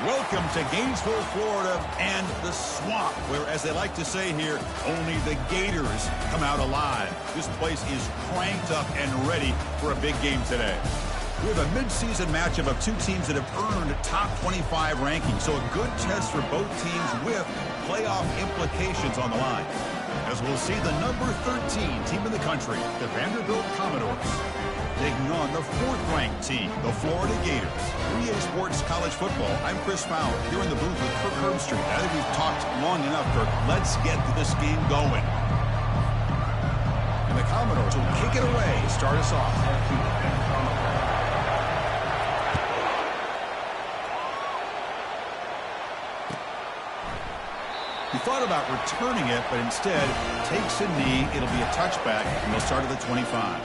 Welcome to Gainesville, Florida, and the swamp, where, as they like to say here, only the Gators come out alive. This place is cranked up and ready for a big game today. We have a midseason matchup of two teams that have earned top 25 rankings, so a good test for both teams with playoff implications on the line. As we'll see the number 13 team in the country, the Vanderbilt Commodores, taking on the fourth-ranked team, the Florida Gators. 3A Sports College Football. I'm Chris Fowler, here in the booth with Kirk Herbstreit. I think we've talked long enough, Kirk. Let's get this game going. And the Commodores will kick it away to start us off. He thought about returning it, but instead takes a knee. It'll be a touchback, and they'll start at the 25.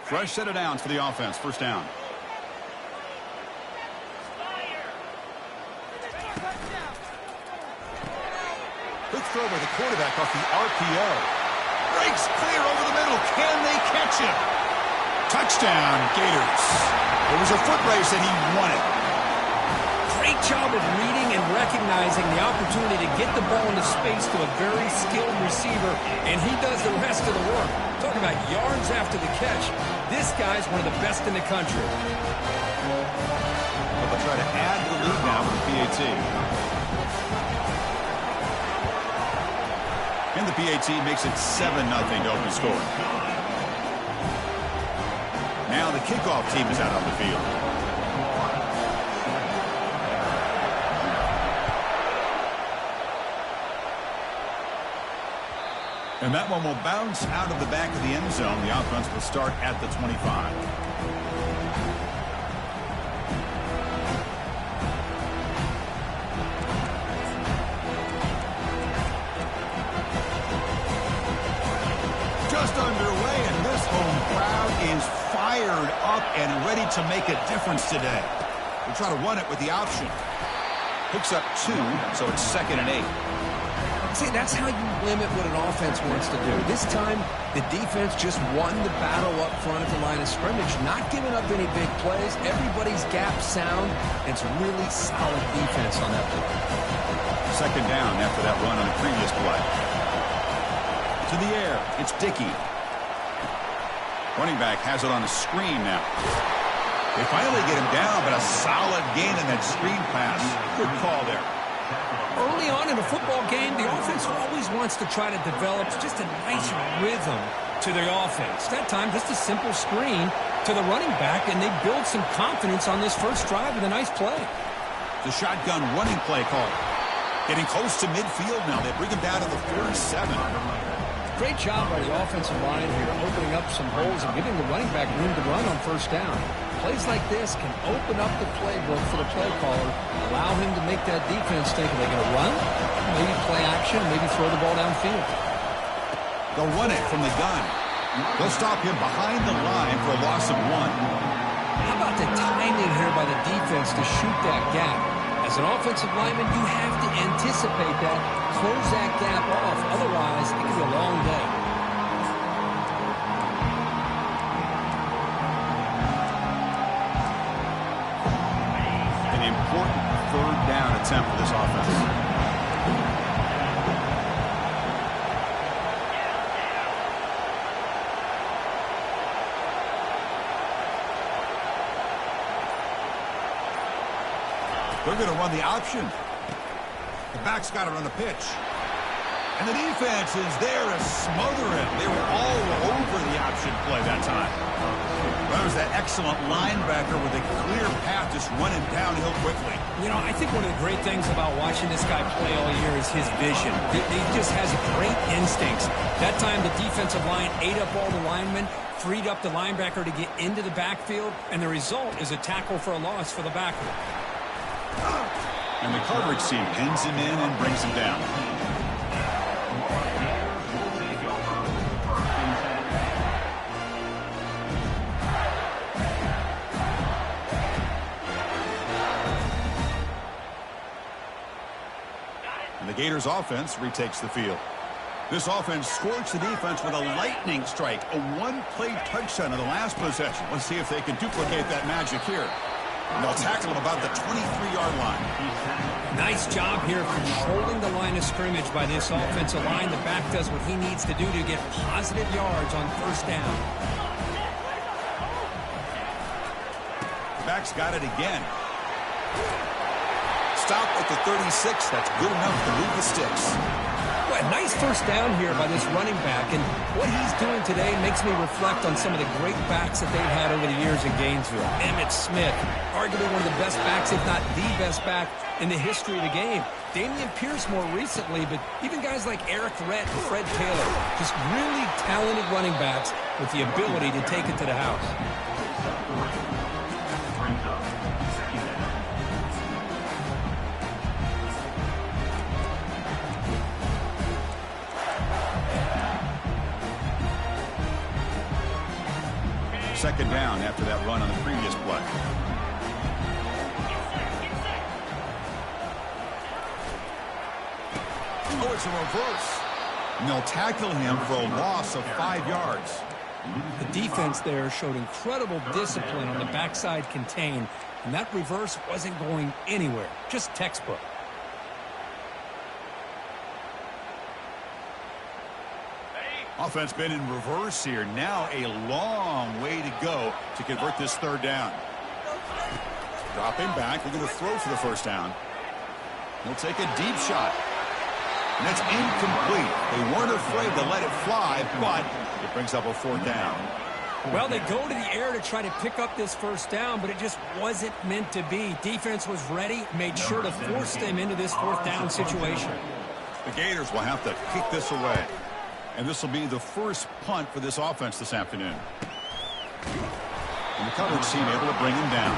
Fresh set of downs for the offense. First down. Good throw by the quarterback off the RPO. Breaks clear over the middle. Can they catch him? Touchdown, Gators. It was a foot race and he won it. Great job of reading and recognizing the opportunity to get the ball into space to a very skilled receiver, and he does the rest of the work. Talk about yards after the catch. This guy's one of the best in the country. Well, they'll try to add to the lead now with the PAT. And the PAT makes it 7-0 to open score. Now the kickoff team is out on the field. And that one will bounce out of the back of the end zone. The offense will start at the 25. Just underway, and this home crowd is fired up and ready to make a difference today. We'll try to run it with the option. Picks up 2, so it's 2nd and 8. See, that's how you limit what an offense wants to do. This time, the defense just won the battle up front at the line of scrimmage, not giving up any big plays. Everybody's gap sound. It's really solid defense on that play. 2nd down after that run on the previous play. To the air, it's Dickey. Running back has it on the screen now. They finally get him down, but a solid gain in that screen pass. Good call there. Early on in a football game, the offense always wants to try to develop just a nice rhythm to their offense. That time, just a simple screen to the running back, and they build some confidence on this first drive with a nice play. The shotgun running play call. Getting close to midfield now. They bring him down to the 47. Great job by the offensive line here, opening up some holes and giving the running back room to run on first down. Plays like this can open up the playbook for the play caller, allow him to make that defense think, are they going to run? Maybe play action, maybe throw the ball downfield. They'll run it from the gun. They'll stop him behind the line for a loss of 1. How about the timing here by the defense to shoot that gap? As an offensive lineman, you have to anticipate that, close that gap off. Otherwise, it could be a long day. An important 3rd down attempt for this offense. They're going to run the option. The back's got it on the pitch. And the defense is there to smother it. They were all over the option play that time. Well, there's that excellent linebacker with a clear path just running downhill quickly. You know, I think one of the great things about watching this guy play all year is his vision. He just has great instincts. That time the defensive line ate up all the linemen, freed up the linebacker to get into the backfield, and the result is a tackle for a loss for the backer. And the coverage team pins him in and brings him down. Gators offense retakes the field. This offense scorched the defense with a lightning strike, a one-play touchdown in the last possession. Let's see if they can duplicate that magic here. And they'll tackle him about the 23-yard line. Nice job here controlling the line of scrimmage by this offensive line. The back does what he needs to do to get positive yards on first down. Back's got it again. Stop at the 36. That's good enough to move the sticks. Well, nice first down here by this running back, and what he's doing today makes me reflect on some of the great backs that they've had over the years in Gainesville. Emmitt Smith, arguably one of the best backs, if not the best back in the history of the game. Damian Pierce more recently, but even guys like Eric Rhett and Fred Taylor, just really talented running backs with the ability to take it to the house. Second down after that run on the previous play. Oh, it's a reverse. And they'll tackle him for a loss of 5 yards. The defense there showed incredible discipline on the backside contain, and that reverse wasn't going anywhere. Just textbook. Offense been in reverse here. Now a long way to go to convert this third down. Dropping back. They're going to throw for the first down. He'll take a deep shot. And that's incomplete. They weren't afraid to let it fly, but it brings up a fourth down. Well, they go to the air to try to pick up this first down, but it just wasn't meant to be. Defense was ready, made sure to force them into this fourth down situation. The Gators will have to kick this away. And this will be the first punt for this offense this afternoon. And the coverage team able to bring him down.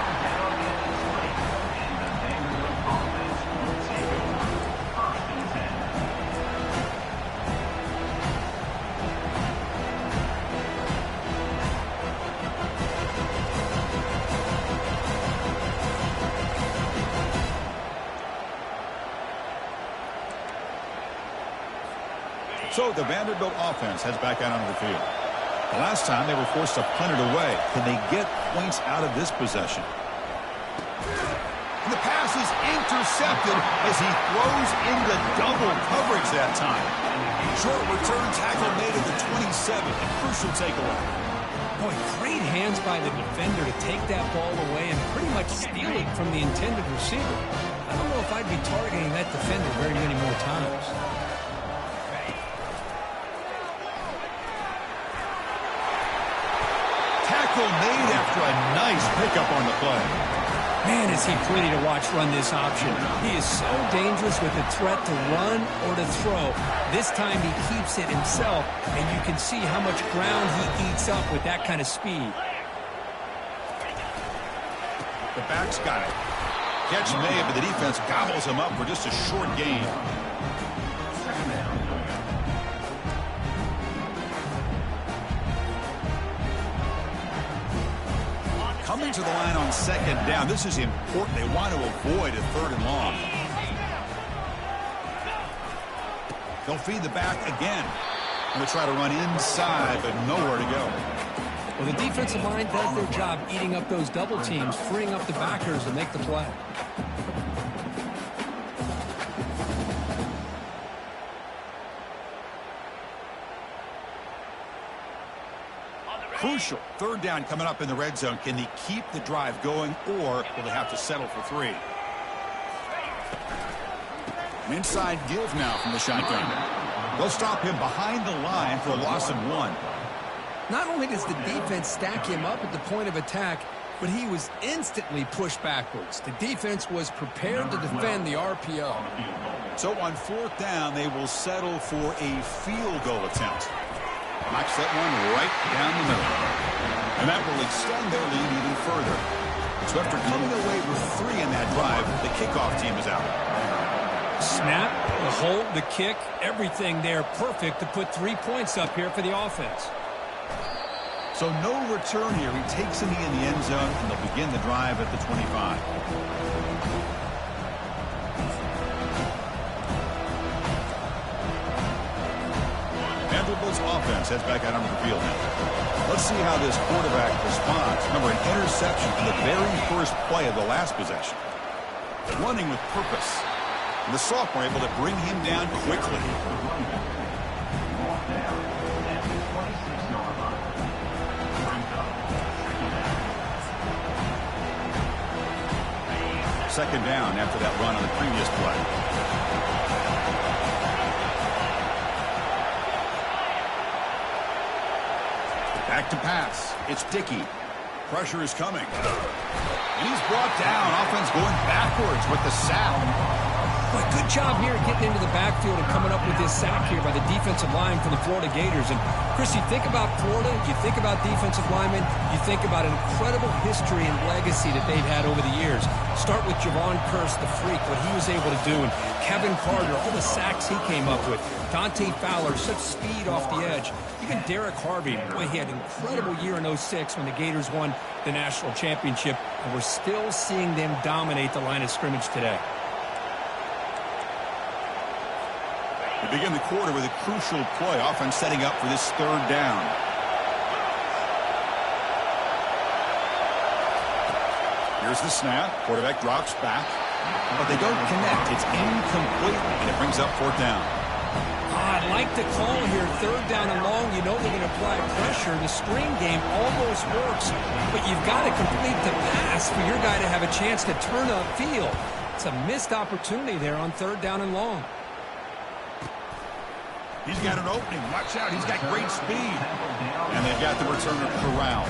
So the Vanderbilt offense heads back out onto the field. The last time they were forced to punt it away. Can they get points out of this possession? And the pass is intercepted as he throws into double coverage that time. Short return tackle made at the 27. A crucial takeaway. Boy, great hands by the defender to take that ball away and pretty much steal it from the intended receiver. I don't know if I'd be targeting that defender very many more times. Made after a nice pickup on the play. Man, is he pretty to watch run this option. He is so dangerous with the threat to run or to throw. This time he keeps it himself, and you can see how much ground he eats up with that kind of speed. The back's got it. Catch made, but the defense gobbles him up for just a short gain. Coming to the line on second down. This is important. They want to avoid a third and long. They'll feed the back again. And they'll try to run inside, but nowhere to go. Well, the defensive line does their job eating up those double teams, freeing up the backers to make the play. Crucial third down coming up in the red zone. Can they keep the drive going, or will they have to settle for 3? An inside give now from the shotgun. They'll stop him behind the line for a loss of 1. Not only does the defense stack him up at the point of attack, but he was instantly pushed backwards. The defense was prepared to defend the RPO. So on fourth down, they will settle for a field goal attempt. Knocks that one right down the middle. And that will extend their lead even further. So after coming away with 3 in that drive, the kickoff team is out. Snap, the hold, the kick, everything there perfect to put 3 points up here for the offense. So no return here. He takes in the end zone, and they'll begin the drive at the 25. Vanderbilt's offense heads back out onto the field now. Let's see how this quarterback responds. Remember, an interception on the very first play of the last possession. Running with purpose. And the sophomore able to bring him down quickly. Second down after that run on the previous play. Back to pass. It's Dickey. Pressure is coming. And he's brought down. Offense going backwards with the sack. Boy, good job here getting into the backfield and coming up with this sack here by the defensive line for the Florida Gators. And, Chris, you think about Florida, you think about defensive linemen, you think about an incredible history and legacy that they've had over the years. Start with Javon Kearse, the freak, what he was able to do, and Kevin Carter, all the sacks he came up with. Dante Fowler, such speed off the edge. Even Derek Harvey, boy, he had an incredible year in 06 when the Gators won the national championship, and we're still seeing them dominate the line of scrimmage today. We begin the quarter with a crucial play. Offense setting up for this third down. Here's the snap. Quarterback drops back. But they don't connect. It's incomplete. And it brings up fourth down. I like the call here. Third down and long. You know they're going to apply pressure. The screen game almost works. But you've got to complete the pass for your guy to have a chance to turn upfield. It's a missed opportunity there on third down and long. He's got an opening. Watch out. He's got great speed. And they've got the returner corralled.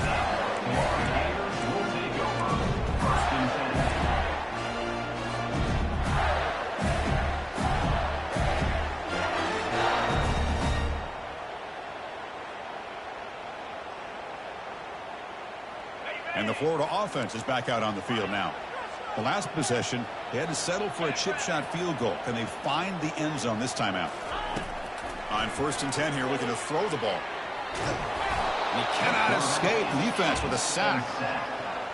And the Florida offense is back out on the field now. The last possession, they had to settle for a chip shot field goal. Can they find the end zone this time out? On 1st and 10 here, looking to throw the ball. He cannot escape. Defense with a sack.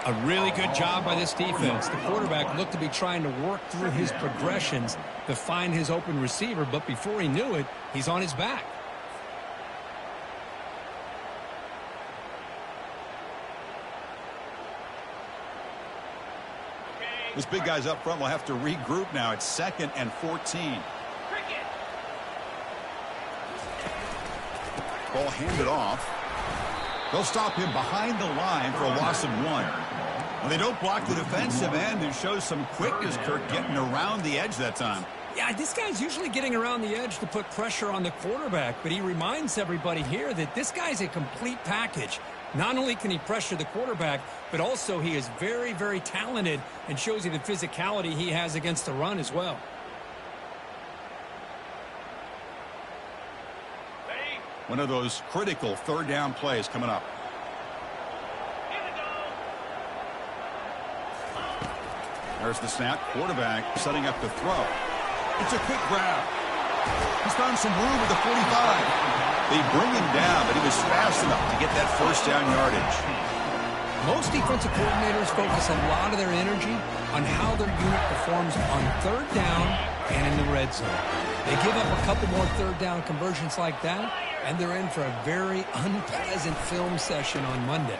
A really good job by this defense. The quarterback looked to be trying to work through his progressions to find his open receiver, but before he knew it, he's on his back. This big guy's up front will have to regroup now. It's 2nd and 14. Ball handed off. They'll stop him behind the line for a loss of 1. Well, they don't block the defensive end and shows some quickness, Kirk, getting around the edge that time. Yeah, this guy's usually getting around the edge to put pressure on the quarterback, but he reminds everybody here that this guy's a complete package. Not only can he pressure the quarterback, but also he is very, very talented and shows you the physicality he has against the run as well. One of those critical third down plays coming up. There's the snap. Quarterback setting up the throw. It's a quick grab. He's found some room at the 45. They bring him down, but he was fast enough to get that first down yardage. Most defensive coordinators focus a lot of their energy on how their unit performs on third down and in the red zone. They give up a couple more third down conversions like that, and they're in for a very unpleasant film session on Monday.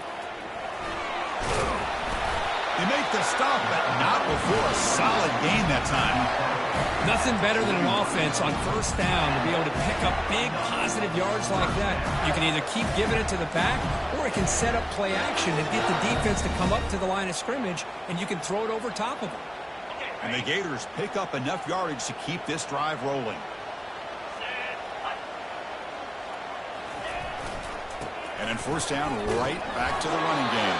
They make the stop, but not before a solid gain that time. Nothing better than an offense on first down to be able to pick up big positive yards like that. You can either keep giving it to the back, or it can set up play action and get the defense to come up to the line of scrimmage, and you can throw it over top of them. And the Gators pick up enough yardage to keep this drive rolling. And then first down, right back to the running game.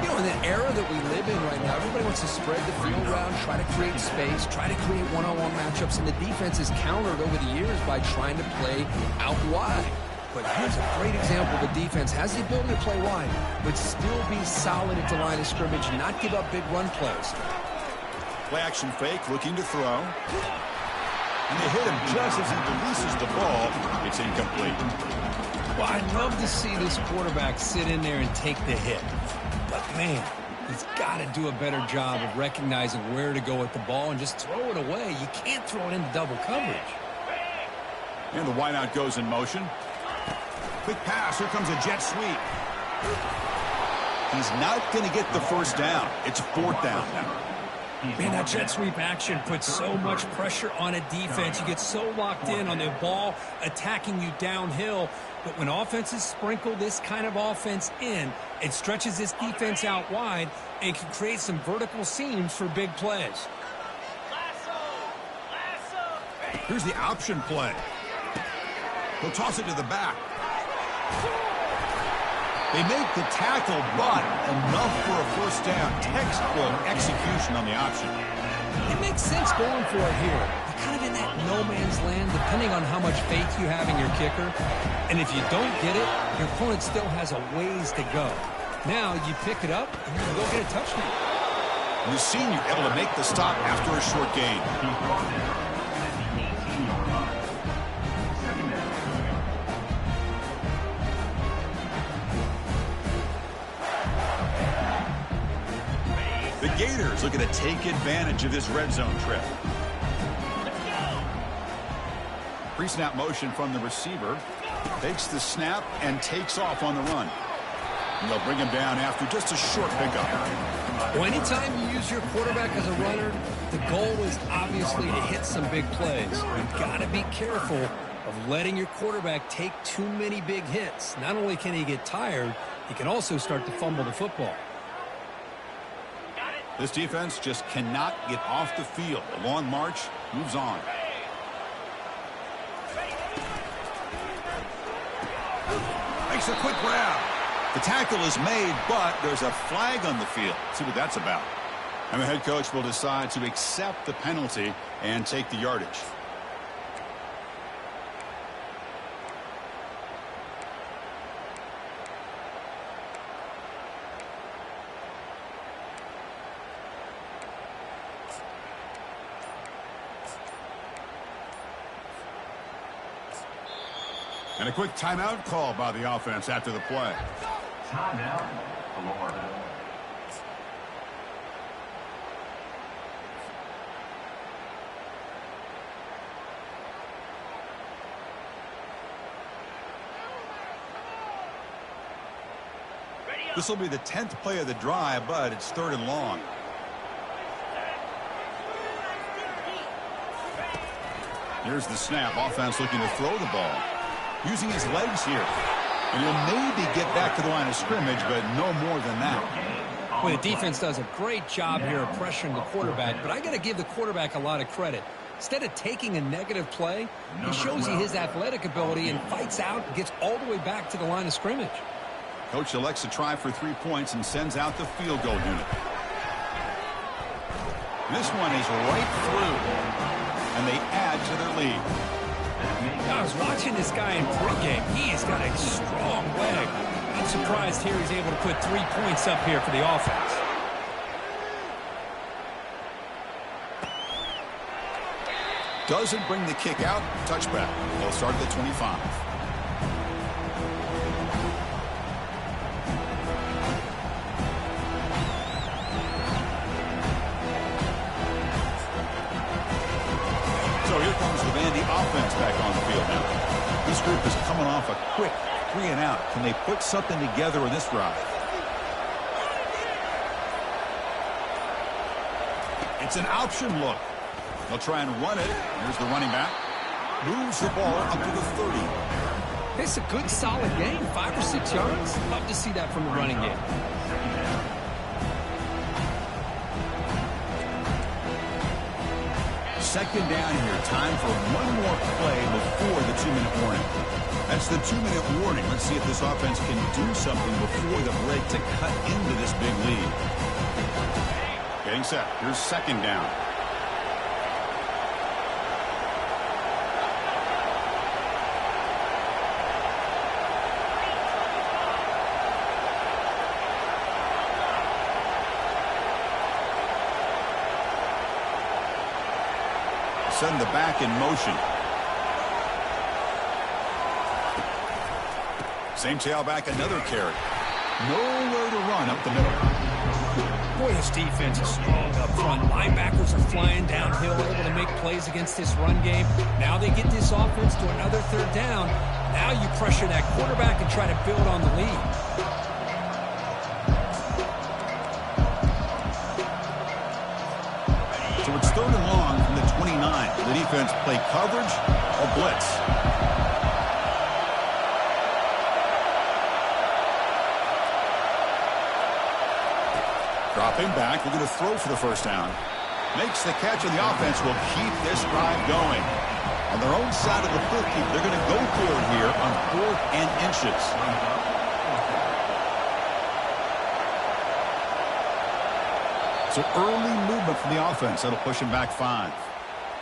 You know, in the era that we live in right now, everybody wants to spread the field around, try to create space, try to create one-on-one matchups, and the defense is countered over the years by trying to play out wide. But here's a great example. The defense has the ability to play wide, but still be solid at the line of scrimmage, not give up big run plays. Play action fake, looking to throw. And they hit him just as he releases the ball. It's incomplete. Well, I'd love to see this quarterback sit in there and take the hit. But, man, he's got to do a better job of recognizing where to go with the ball and just throw it away. You can't throw it into double coverage. And the wideout goes in motion. Quick pass. Here comes a jet sweep. He's not going to get the first down. It's 4th down now. Man, that jet sweep action puts so much pressure on a defense. You get so locked in on the ball attacking you downhill. But when offenses sprinkle this kind of offense in, it stretches this defense out wide and can create some vertical seams for big plays. Here's the option play. He'll toss it to the back. They make the tackle, but enough for a first down. Textbook execution on the option. It makes sense going for it here. You're kind of in that no-man's land, depending on how much faith you have in your kicker. And if you don't get it, your opponent still has a ways to go. Now you pick it up, and you can go get a touchdown. And the senior able to make the stop after a short gain. The Gators looking to take advantage of this red zone trip. Pre-snap motion from the receiver. Takes the snap and takes off on the run. And they'll bring him down after just a short pickup. Well, anytime you use your quarterback as a runner, the goal is obviously to hit some big plays. You've got to be careful of letting your quarterback take too many big hits. Not only can he get tired, he can also start to fumble the football. This defense just cannot get off the field. A long march moves on. Makes a quick grab. The tackle is made, but there's a flag on the field. See what that's about. And the head coach will decide to accept the penalty and take the yardage. And a quick timeout call by the offense after the play. Timeout, Florida. This will be the 10th play of the drive, but it's 3rd and long. Here's the snap. Offense looking to throw the ball. Using his legs here. And he'll maybe get back to the line of scrimmage, but no more than that. Well, the defense does a great job here of pressuring the quarterback, but I got to give the quarterback a lot of credit. Instead of taking a negative play, he shows you his athletic ability and fights out and gets all the way back to the line of scrimmage. Coach elects to try for 3 points and sends out the field goal unit. This one is right through, and they add to their lead. I was watching this guy in pregame. He has got a strong leg. I'm surprised here he's able to put 3 points up here for the offense. Doesn't bring the kick out. Touchback. They'll start at the 25. So here comes the Vandy offense back on the field now. This group is coming off a quick 3-and-out. Can they put something together in this drive? It's an option look. They'll try and run it. Here's the running back. Moves the ball up to the 30. It's a good, solid game. 5 or 6 yards. Love to see that from the running game. Second down here. Time for one more play before the 2-minute warning. That's the 2-minute warning. Let's see if this offense can do something before the break to cut into this big lead. Getting set. Here's second down. Send the back in motion. Same tailback, another carry. Nowhere to run up the middle. Boy, this defense is strong up front. Linebackers are flying downhill, able to make plays against this run game. Now they get this offense to another third down. Now you pressure that quarterback and try to build on the lead. So it's 3rd and long from the 29. The defense play coverage or blitz. Dropping back, looking to throw for the first down. Makes the catch, and the offense will keep this drive going. On their own side of the football, they're going to go for it here on 4th and inches. So early movement from the offense. That'll push him back 5.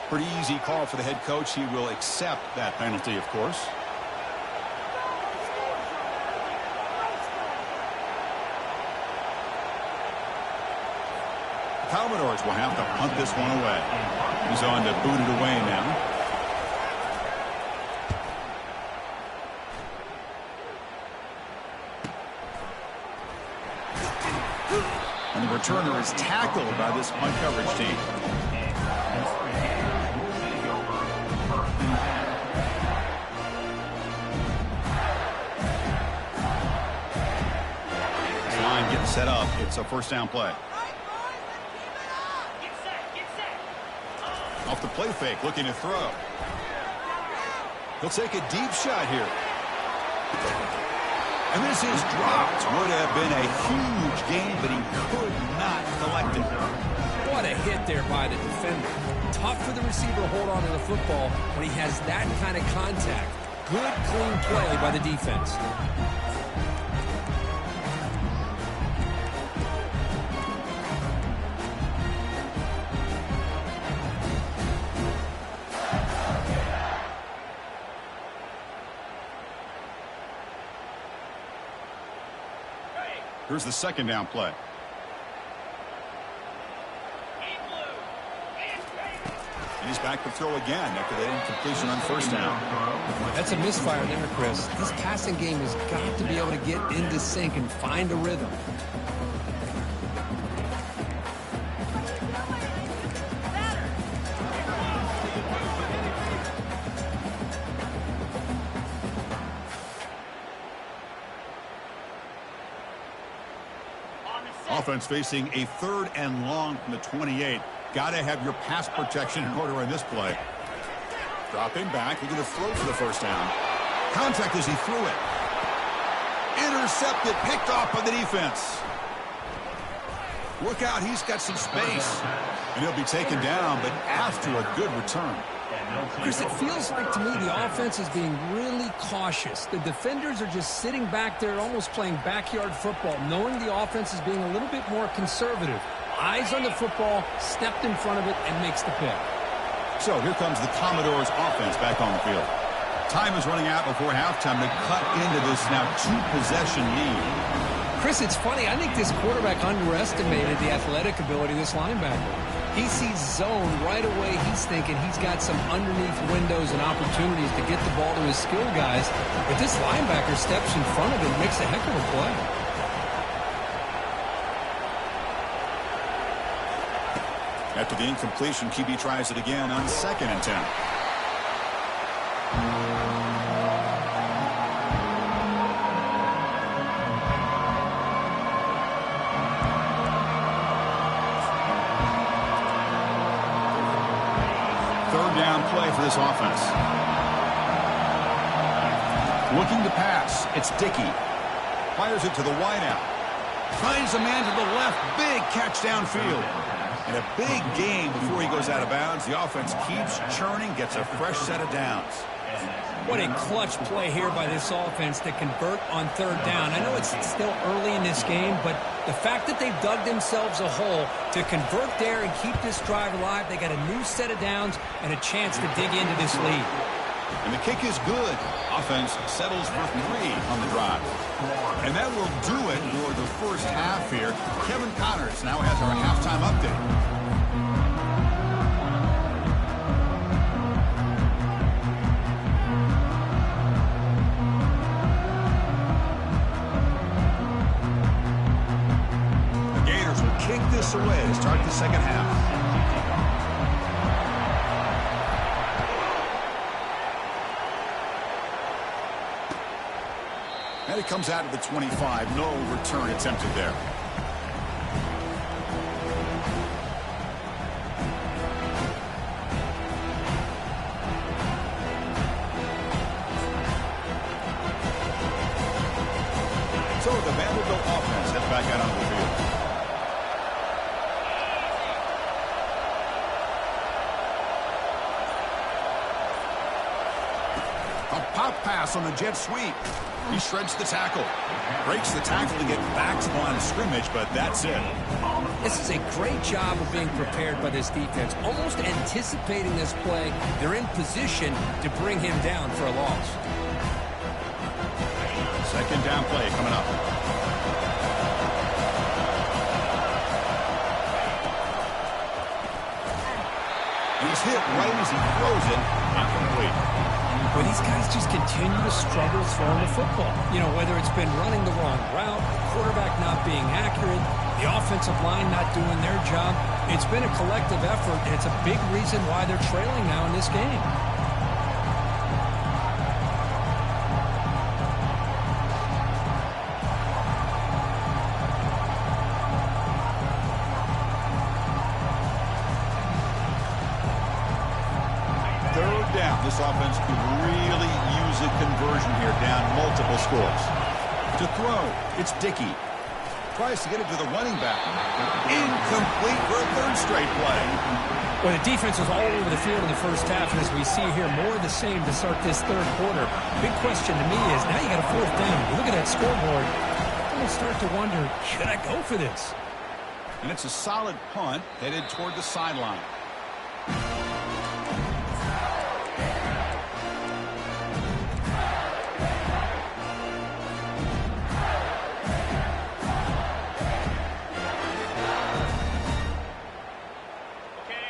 Pretty easy call for the head coach. He will accept that penalty, of course. Commodores will have to punt this one away. He's on to boot it away now. And the returner is tackled by this punt coverage team. This line getting set up. It's a first down play. Off the play fake, looking to throw. He'll take a deep shot here. And this is dropped. Would have been a huge gain, but he could not collect it. What a hit there by the defender. Tough for the receiver to hold on to the football when he has that kind of contact. Good, clean play by the defense. Here's the second down play. And he's back to throw again after that incompletion on first down. That's a misfire there, Chris. This passing game has got to be able to get into sync and find a rhythm. Offense facing a 3rd and long from the 28. Got to have your pass protection in order on this play. Dropping back, looking to throw for the first down. Contact as he threw it. Intercepted, picked off by the defense. Look out, he's got some space. And he'll be taken down, but after a good return. Chris, it feels like to me the offense is being really cautious. The defenders are just sitting back there almost playing backyard football, knowing the offense is being a little bit more conservative. Eyes on the football, stepped in front of it, and makes the pick. So here comes the Commodores offense back on the field. Time is running out before halftime to cut into this now 2-possession lead. Chris, it's funny. I think this quarterback underestimated the athletic ability of this linebacker. He sees zone right away. He's thinking he's got some underneath windows and opportunities to get the ball to his skill guys. But this linebacker steps in front of him and makes a heck of a play. After the incompletion, QB tries it again on 2nd and 10. Play for this offense. Looking to pass. It's Dickey. Fires it to the wideout. Finds a man to the left. Big catch downfield. And a big gain before he goes out of bounds. The offense keeps churning, gets a fresh set of downs. What a clutch play here by this offense to convert on 3rd down. I know it's still early in this game, but the fact that they've dug themselves a hole to convert there and keep this drive alive, they got a new set of downs and a chance to dig into this lead. And the kick is good. Offense settles for 3 on the drive. And that will do it for the first half here. Kevin Connors now has our halftime update. this away to start the second half. And it comes out of the 25. No return attempted there. So the Vanderbilt offense heads back out onto the field. A pop pass on the jet sweep. He shreds the tackle. Breaks the tackle to get back to the line of scrimmage, but that's it. This is a great job of being prepared by this defense. Almost anticipating this play. They're in position to bring him down for a loss. Second down play coming up. He's hit right as he throws it. Incomplete. Well, these guys just continue to struggle throwing the football. You know, whether it's been running the wrong route, the quarterback not being accurate, the offensive line not doing their job. It's been a collective effort, and it's a big reason why they're trailing now in this game. This offense could really use a conversion here, down multiple scores. To throw, it's Dickey. Tries to get it to the running back. Incomplete for a third straight play. Well, the defense was all over the field in the first half, and as we see here, more of the same to start this third quarter. Big question to me is, now you got a fourth down. You look at that scoreboard, I'm going to start to wonder, should I go for this? And it's a solid punt headed toward the sideline.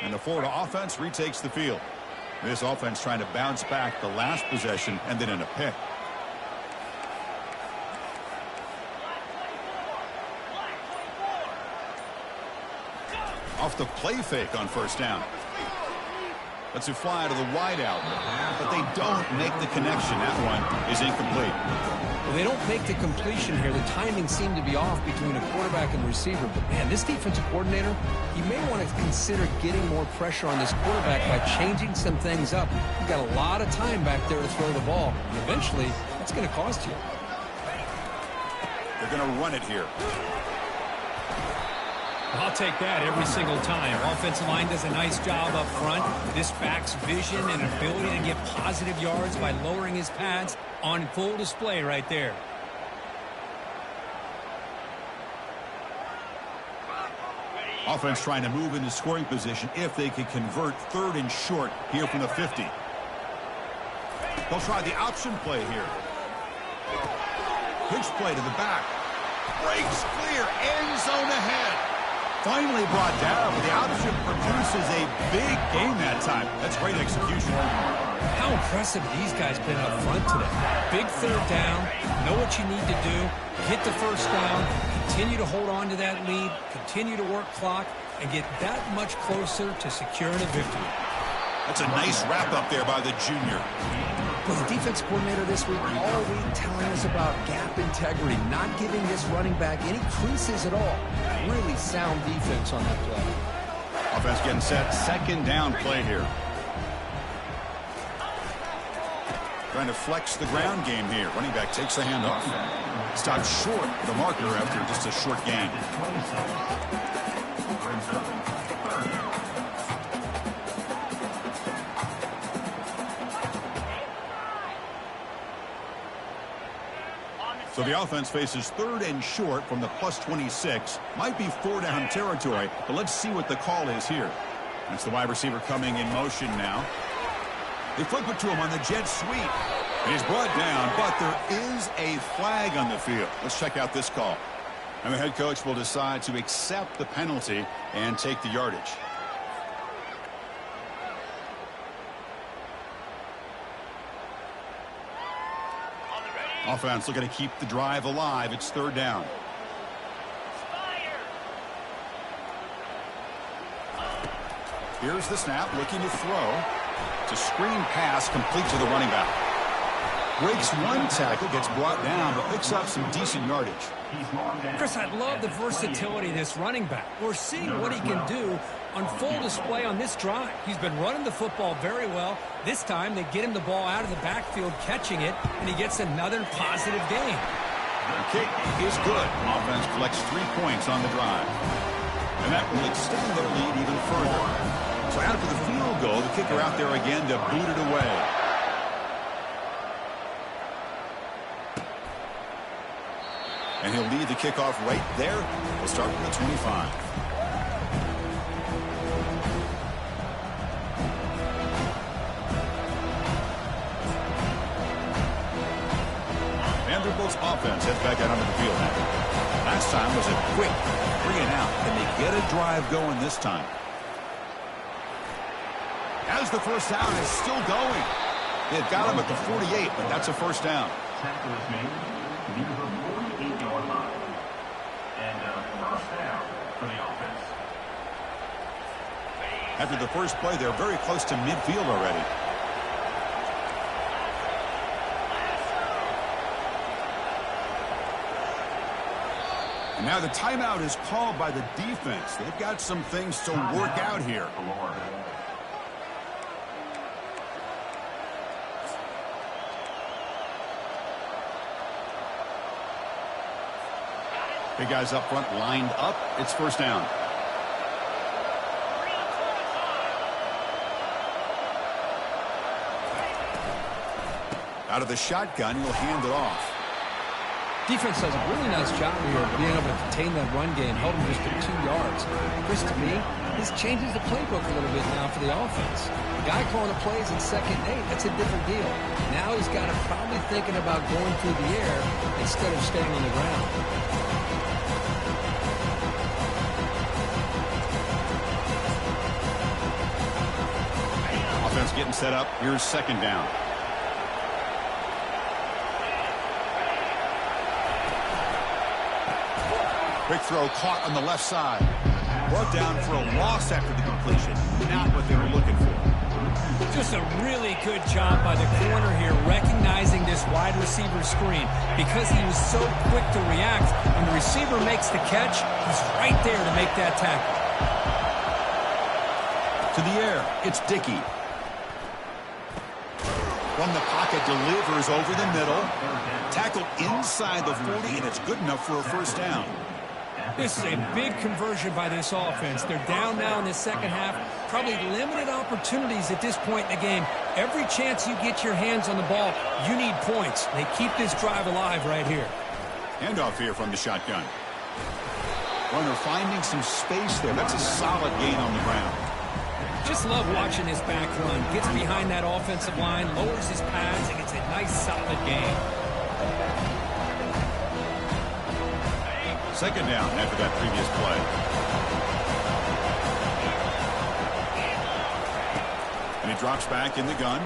And the Florida offense retakes the field. This offense trying to bounce back the last possession and then in a pick. Off the play fake on first down. Lets it fly to the wideout, but they don't make the connection. That one is incomplete. Well, they don't make the completion here. The timing seemed to be off between a quarterback and receiver. But, man, this defensive coordinator, he may want to consider getting more pressure on this quarterback by changing some things up. You've got a lot of time back there to throw the ball. And eventually, that's going to cost you. They're going to run it here. I'll take that every single time. Offensive line does a nice job up front. This back's vision and ability to get positive yards by lowering his pads on full display right there. Offense trying to move into scoring position if they can convert third and short here from the 50. They'll try the option play here. Pitch play to the back. Breaks clear. End zone ahead. Finally brought down, but the option produces a big gain that time. That's great execution. How impressive these guys been up front today. Big third down, know what you need to do, get the first down, continue to hold on to that lead, continue to work clock, and get that much closer to securing a victory. That's a nice wrap up there by the junior. Well, the defense coordinator this week all week telling us about gap integrity, not giving this running back any creases at all. Really sound defense on that play. Offense getting set. Second down play here. Trying to flex the ground game here. Running back takes the handoff. Stopped short of the marker after just a short gain. So the offense faces third and short from the plus 26. Might be 4-down territory, but let's see what the call is here. That's the wide receiver coming in motion now. They flip it to him on the jet sweep. And he's brought down, but there is a flag on the field. Let's check out this call. And the head coach will decide to accept the penalty and take the yardage. Offense looking to keep the drive alive. It's third down. Here's the snap, looking to throw. It's a screen pass complete to the running back. Breaks one tackle, gets brought down, but picks up some decent yardage. Chris, I love the versatility of this running back. We're seeing what he can do on full display on this drive. He's been running the football very well. This time, they get him the ball out of the backfield, catching it, and he gets another positive gain. The kick is good. Offense collects 3 points on the drive. And that will extend their lead even further. So after the field goal, the kicker out there again to boot it away. And he'll lead the kickoff right there. We'll start with the 25. Vanderbilt's offense heads back out onto the field now. Last time was a quick 3 and out, and they get a drive going this time. As the first down is still going. They've got him at the 48, but that's a first down. Tackle is made near the 48-yard line. And a first down for the offense. After the first play, they're very close to midfield already. And now the timeout is called by the defense. They've got some things to work out here. Big guys up front lined up. It's first down. Out of the shotgun, he'll hand it off. Defense does a really nice job here of being able to contain that run game, hold them just to 2 yards. Chris, to me, this changes the playbook a little bit now for the offense. The guy calling the plays in 2nd and 8, that's a different deal. Now he's got to probably thinking about going through the air instead of staying on the ground. Offense getting set up. Here's 2nd down. Quick throw caught on the left side. Brought down for a loss after the completion. Not what they were looking for. Just a really good job by the corner here, recognizing this wide receiver screen. Because he was so quick to react, when the receiver makes the catch, he's right there to make that tackle. To the air, it's Dickey. From the pocket, delivers over the middle. Tackled inside the 40, and it's good enough for a first down. This is a big conversion by this offense. They're down now in the second half. Probably limited opportunities at this point in the game. Every chance you get your hands on the ball, you need points. They keep this drive alive right here. Handoff here from the shotgun. Runner finding some space there. That's a solid gain on the ground. Just love watching this back run. Gets behind that offensive line, lowers his pads, and gets a nice solid gain. 2nd down after that previous play. And he drops back in the gun.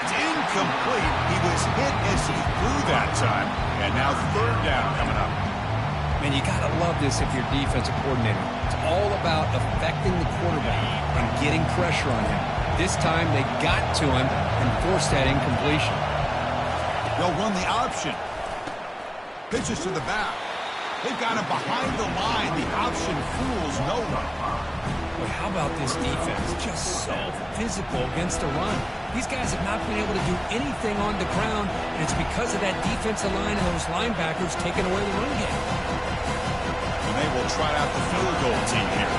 It's incomplete. He was hit as he threw that time. And now 3rd down coming up. Man, you got to love this if you're a defensive coordinator. It's all about affecting the quarterback and getting pressure on him. This time they got to him and forced that incompletion. They'll run the option. Pitches to the back. They've got him behind the line. The option fools no one. Well, how about this defense? Just so physical against the run. These guys have not been able to do anything on the ground, and it's because of that defensive line and those linebackers taking away the run game. And they will try out the field goal team here.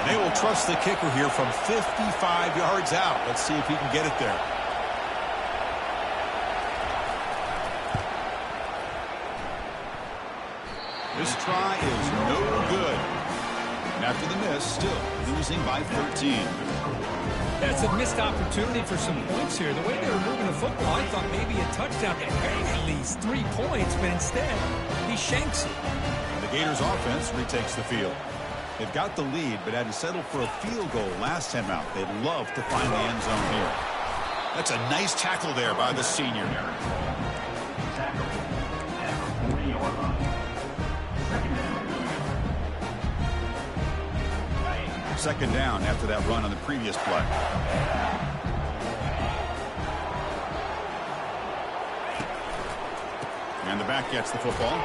They will trust the kicker here from 55 yards out. Let's see if he can get it there. This try is no good. And after the miss, still losing by 13. That's a missed opportunity for some points here. The way they were moving the football, I thought maybe a touchdown at very least 3 points, but instead, he shanks it. The Gators offense retakes the field. They've got the lead, but had to settle for a field goal last time out. They'd love to find the end zone here. That's a nice tackle there by the senior. Tackle at the 40-yard line. second down after that run on the previous play. And the back gets the football.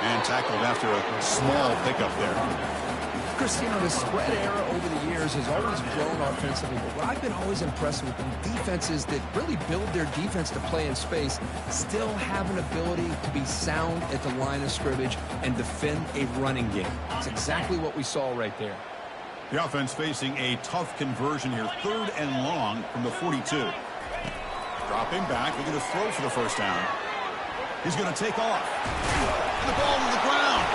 And tackled after a small pickup there. Chris, you know, the spread era over the years has always grown offensively, but what I've been always impressed with the defenses that really build their defense to play in space still have an ability to be sound at the line of scrimmage and defend a running game. It's exactly what we saw right there. The offense facing a tough conversion here, 3rd and long from the 42. Dropping back, looking to throw for the first down. He's going to take off. The ball to the ground.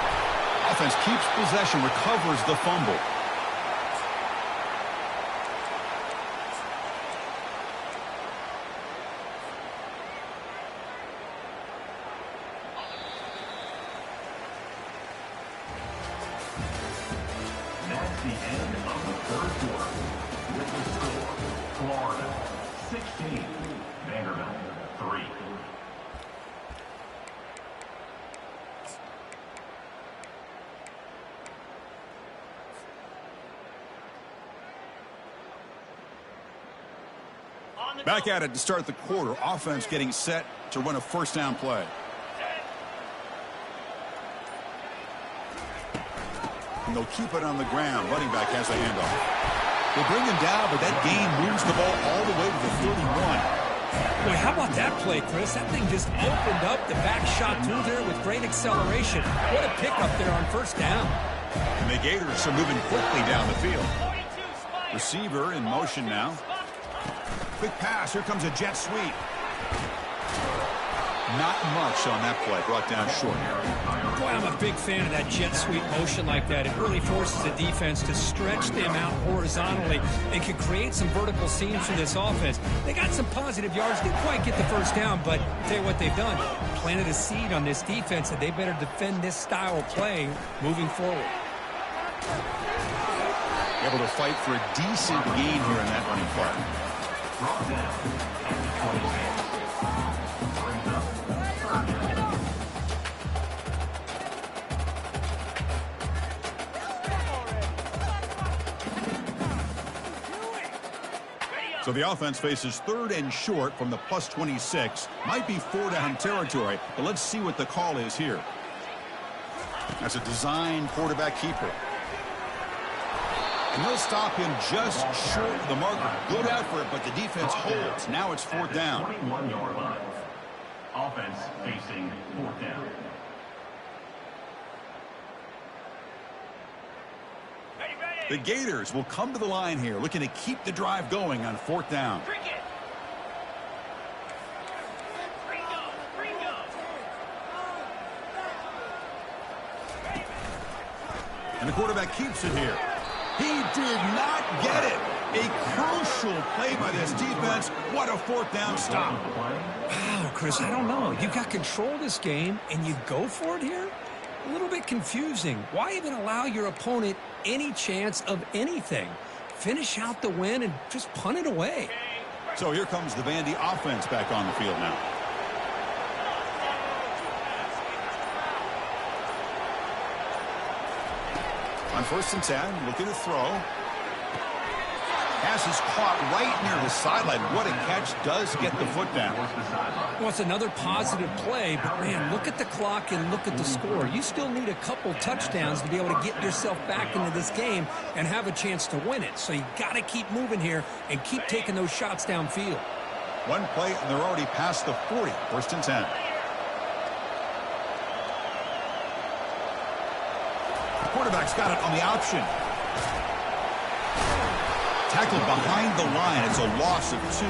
Offense keeps possession, recovers the fumble. That's the end of the 3rd quarter. With the score, Florida 16, Vanderbilt 3. Back at it to start the quarter. Offense getting set to run a first down play. And they'll keep it on the ground. Running back has a handoff. They bring him down, but that gain moves the ball all the way to the 31. Boy, how about that play, Chris? That thing just opened up. The back shot through there with great acceleration. What a pickup there on first down. And the Gators are moving quickly down the field. Receiver in motion now. Quick pass. Here comes a jet sweep. Not much on that play. Brought down short. Boy, I'm a big fan of that jet sweep motion like that. It really forces the defense to stretch them out horizontally and can create some vertical seams for this offense. They got some positive yards. Didn't quite get the first down, but I'll tell you what they've done. Planted a seed on this defense that they better defend this style of play moving forward. Able to fight for a decent gain here in that running play. Brought down at the 28. Brings up 3rd down. So the offense faces 3rd and short from the plus 26. Might be 4-down territory, but let's see what the call is here. That's a design quarterback keeper. And they'll stop him just short of the marker. Good effort, but the defense holds. Now it's 4th down. 21-yard line. Offense facing 4th down. The Gators will come to the line here, looking to keep the drive going on 4th down. And the quarterback keeps it here. He did not get it. A crucial play by this defense. What a 4th down stop. Wow, Chris, I don't know. You got control of this game, and you go for it here? A little bit confusing. Why even allow your opponent any chance of anything? Finish out the win and just punt it away. So here comes the Vandy offense back on the field now. On 1st and 10, looking to throw. Pass is caught right near the sideline. What a catch. Does get the foot down. Well, it's another positive play, but, man, look at the clock and look at the score. You still need a couple touchdowns to be able to get yourself back into this game and have a chance to win it. So you got to keep moving here and keep taking those shots downfield. One play, and they're already past the 40. 1st and 10. The quarterback's got it on the option. Tackled behind the line. It's a loss of 2.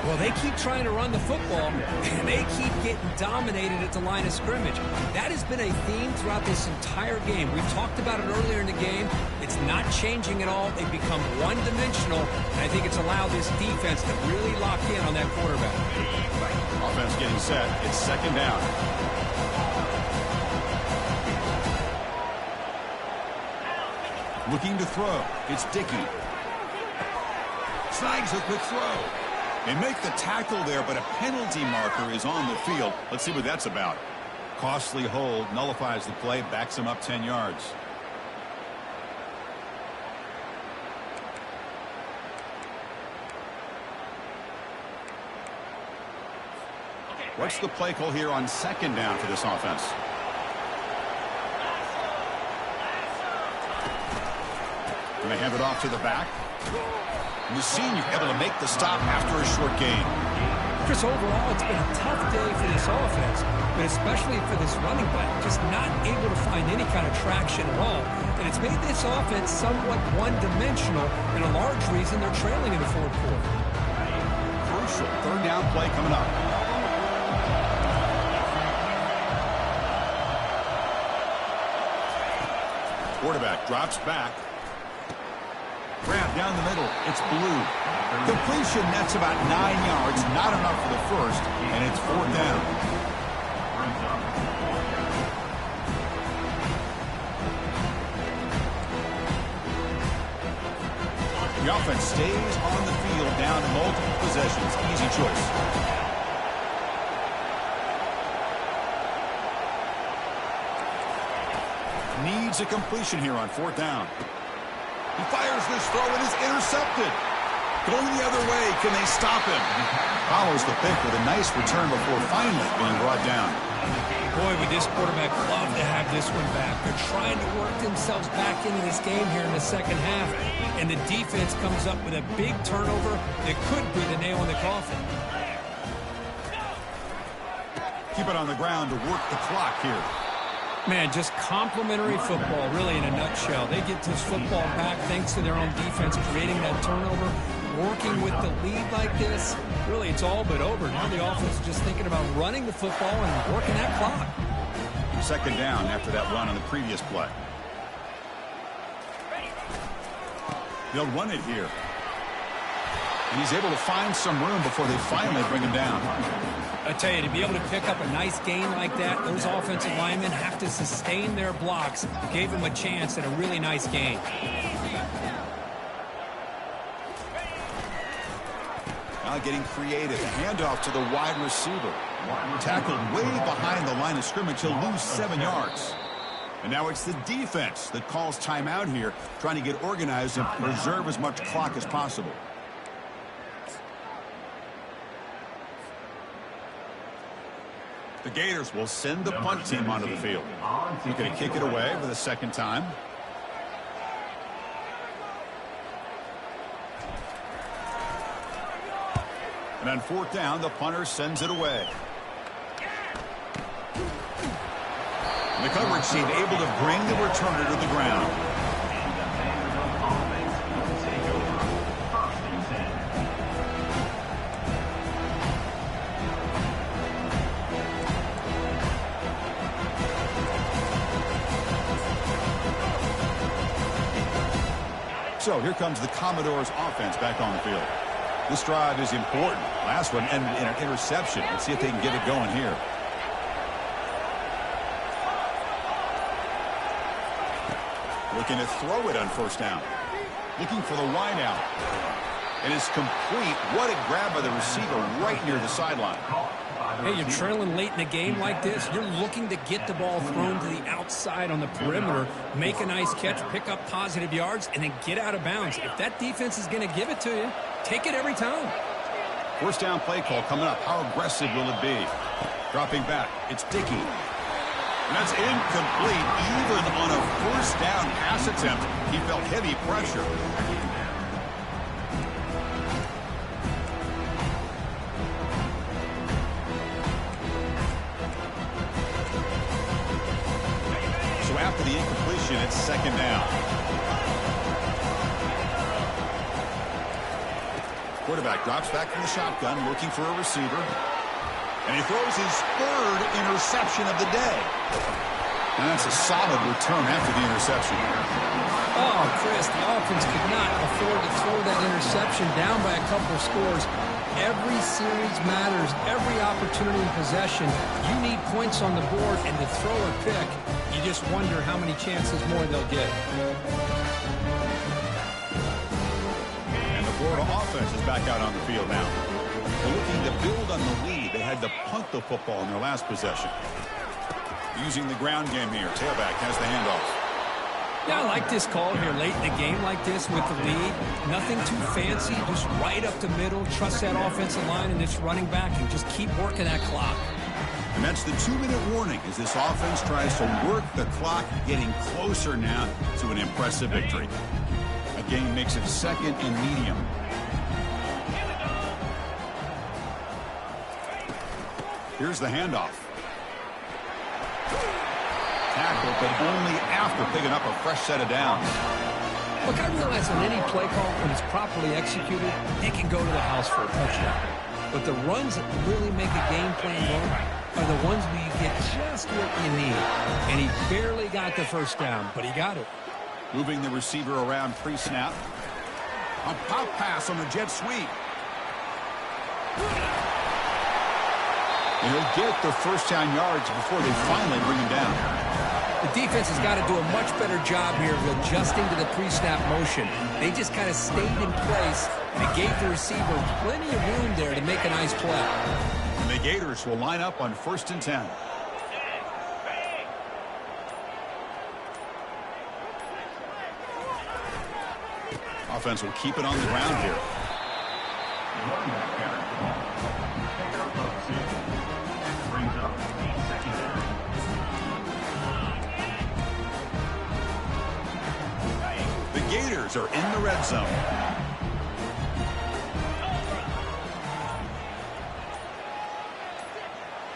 Well, they keep trying to run the football, and they keep getting dominated at the line of scrimmage. That has been a theme throughout this entire game. We talked about it earlier in the game. It's not changing at all. They've become one-dimensional, and I think it's allowed this defense to really lock in on that quarterback. Offense getting set. It's 2nd down. Looking to throw. It's Dickey. Snags a quick throw. They make the tackle there, but a penalty marker is on the field. Let's see what that's about. Costly hold, nullifies the play, backs him up 10 yards. What's the play call here on second down for this offense? And they hand it off to the back. And the senior able to make the stop after a short gain. Chris, overall, it's been a tough day for this offense, but especially for this running back, just not able to find any kind of traction at all. And it's made this offense somewhat one-dimensional, and a large reason they're trailing in the fourth quarter. Crucial third down play coming up. Quarterback drops back. Grab down the middle. It's Blue. Completion, that's about 9 yards. Not enough for the first, and it's fourth down. The offense stays on the field down multiple possessions. Easy choice. Needs a completion here on fourth down. He fires this throw and is intercepted. Going the other way, can they stop him? Follows the pick with a nice return before finally being brought down. Boy, would this quarterback love to have this one back. They're trying to work themselves back into this game here in the second half, and the defense comes up with a big turnover that could be the nail in the coffin. Keep it on the ground to work the clock here. Man, just complimentary football, really, in a nutshell. They get this football back thanks to their own defense creating that turnover. Working with the lead like this, really, it's all but over. Now the offense is just thinking about running the football and working that clock. Second down after that run on the previous play. They'll run it here. And he's able to find some room before they finally bring him down. I tell you, to be able to pick up a nice gain like that, those offensive linemen have to sustain their blocks. Gave him a chance at a really nice gain. Now getting creative. A handoff to the wide receiver. Tackled way behind the line of scrimmage. He'll lose 7 yards. And now it's the defense that calls timeout here, trying to get organized and preserve as much clock as possible. The Gators will send the punt team onto the field. They're going to kick it away for the second time. And on fourth down, the punter sends it away. And the coverage team able to bring the returner to the ground. So here comes the Commodores offense back on the field. This drive is important. Last one ended in an interception. Let's see if they can get it going here. Looking to throw it on first down. Looking for the wide out. And it's complete. What a grab by the receiver right near the sideline. Hey, you're trailing late in a game like this. You're looking to get the ball thrown to the outside on the perimeter, make a nice catch, pick up positive yards, and then get out of bounds. If that defense is going to give it to you, take it every time. First down play call coming up. How aggressive will it be? Dropping back. It's Dickey. And that's incomplete. Even on a first down pass attempt, he felt heavy pressure. After the incompletion, it's second down. Quarterback drops back from the shotgun, looking for a receiver. And he throws his third interception of the day. And that's a solid return after the interception. Oh, Chris, the offense could not afford to throw that interception down by a couple of scores. Every series matters. Every opportunity in possession. You need points on the board, and to throw a pick, you just wonder how many chances more they'll get. And the Florida offense is back out on the field now. They're looking to build on the lead. They had to punt the football in their last possession. Using the ground game here. Tailback has the handoff. Yeah, I like this call here late in the game like this with the lead. Nothing too fancy, just right up the middle. Trust that offensive line and this running back and just keep working that clock. And that's the 2-minute warning as this offense tries to work the clock, getting closer now to an impressive victory. A gain makes it 2nd and medium. Here's the handoff. Tackle, but only after picking up a fresh set of downs. Look, I realize on any play call, when it's properly executed, it can go to the house for a touchdown. But the runs that really make a game plan work are the ones where you get just what you need. And he barely got the first down, but he got it. Moving the receiver around pre-snap. A pop pass on the jet sweep. And he'll get the first down yards before they finally bring him down. The defense has got to do a much better job here of adjusting to the pre-snap motion. They just kind of stayed in place, and it gave the receiver plenty of room there to make a nice play. And the Gators will line up on 1st and 10. Offense will keep it on the ground here. The Gators are in the red zone.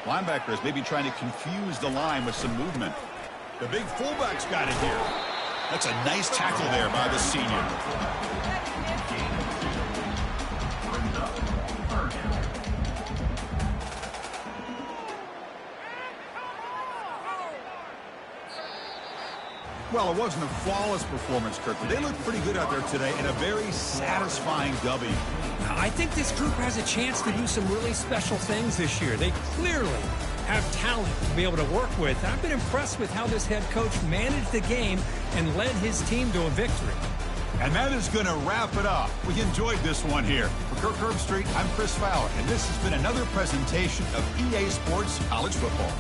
Linebackers maybe trying to confuse the line with some movement. The big fullback's got it here. That's a nice tackle there by the senior. Well, it wasn't a flawless performance, Kirk, but they looked pretty good out there today in a very satisfying W. I think this group has a chance to do some really special things this year. They clearly have talent to be able to work with. I've been impressed with how this head coach managed the game and led his team to a victory. And that is going to wrap it up. We enjoyed this one here. For Kirk Herbstreit, I'm Chris Fowler, and this has been another presentation of EA Sports College Football.